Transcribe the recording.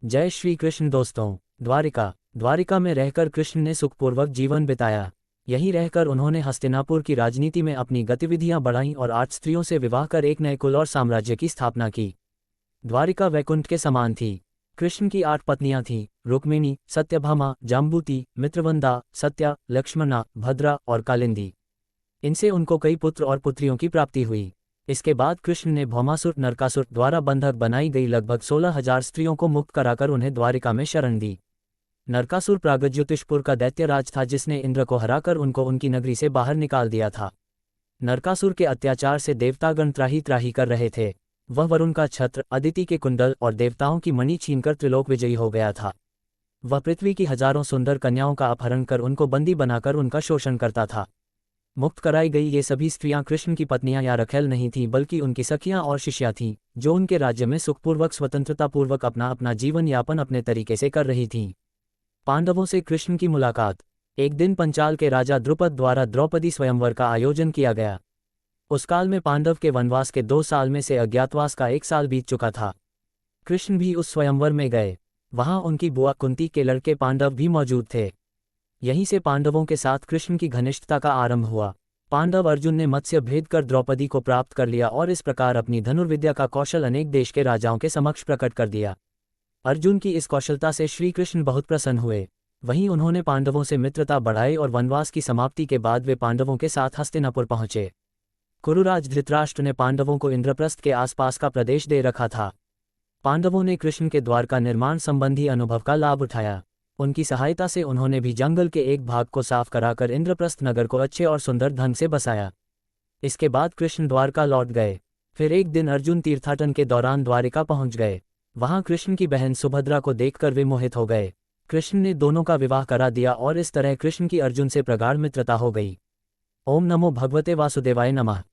जय श्री कृष्ण दोस्तों। द्वारिका में रहकर कृष्ण ने सुखपूर्वक जीवन बिताया। यहीं रहकर उन्होंने हस्तिनापुर की राजनीति में अपनी गतिविधियां बढ़ाईं और 8 स्त्रियों से विवाह कर एक नए कुल और साम्राज्य की स्थापना की। द्वारिका वैकुंठ के समान थी। कृष्ण की 8 पत्नियां थीं, रुक्मिणी, सत्यभामा, जाम्बूति, मित्रवंदा, सत्या, लक्ष्मणा, भद्रा और कालिंदी। इनसे उनको कई पुत्र और पुत्रियों की प्राप्ति हुई। इसके बाद कृष्ण ने भौमासुर नरकासुर द्वारा बंधक बनाई गई लगभग 16,000 स्त्रियों को मुक्त कराकर उन्हें द्वारिका में शरण दी। नरकासुर प्रागज्योतिषपुर का दैत्यराज था जिसने इंद्र को हराकर उनको उनकी नगरी से बाहर निकाल दिया था। नरकासुर के अत्याचार से देवतागण त्राही त्राही कर रहे थे। वह वरुण का छत्र, अदिति के कुंडल और देवताओं की मणि छीनकर त्रिलोक विजयी हो गया था। वह पृथ्वी की हजारों सुंदर कन्याओं का अपहरण कर उनको बंदी बनाकर उनका शोषण करता था। मुक्त कराई गई ये सभी स्त्रियां कृष्ण की पत्नियां या रखेल नहीं थीं बल्कि उनकी सखियां और शिष्या थीं, जो उनके राज्य में सुखपूर्वक स्वतंत्रतापूर्वक अपना अपना जीवन यापन अपने तरीके से कर रही थीं। पांडवों से कृष्ण की मुलाकात। एक दिन पंचाल के राजा द्रुपद द्वारा द्रौपदी स्वयंवर का आयोजन किया गया। उस काल में पांडव के वनवास के 2 साल में से अज्ञातवास का 1 साल बीत चुका था। कृष्ण भी उस स्वयंवर में गए। वहां उनकी बुआ कुंती के लड़के पांडव भी मौजूद थे। यहीं से पांडवों के साथ कृष्ण की घनिष्ठता का आरंभ हुआ। पांडव अर्जुन ने मत्स्य भेद कर द्रौपदी को प्राप्त कर लिया और इस प्रकार अपनी धनुर्विद्या का कौशल अनेक देश के राजाओं के समक्ष प्रकट कर दिया। अर्जुन की इस कौशलता से श्री कृष्ण बहुत प्रसन्न हुए। वहीं उन्होंने पांडवों से मित्रता बढ़ाई और वनवास की समाप्ति के बाद वे पांडवों के साथ हस्तिनापुर पहुंचे। कुरुराज धृतराष्ट्र ने पांडवों को इंद्रप्रस्थ के आसपास का प्रदेश दे रखा था। पांडवों ने कृष्ण के द्वार का निर्माण संबंधी अनुभव का लाभ उठाया। उनकी सहायता से उन्होंने भी जंगल के एक भाग को साफ कराकर इंद्रप्रस्थ नगर को अच्छे और सुंदर ढंग से बसाया। इसके बाद कृष्ण द्वारका लौट गए। फिर एक दिन अर्जुन तीर्थाटन के दौरान द्वारिका पहुंच गए। वहां कृष्ण की बहन सुभद्रा को देखकर वे मोहित हो गए। कृष्ण ने दोनों का विवाह करा दिया और इस तरह कृष्ण की अर्जुन से प्रगाढ़ मित्रता हो गई। ओम नमो भगवते वासुदेवाय नमः।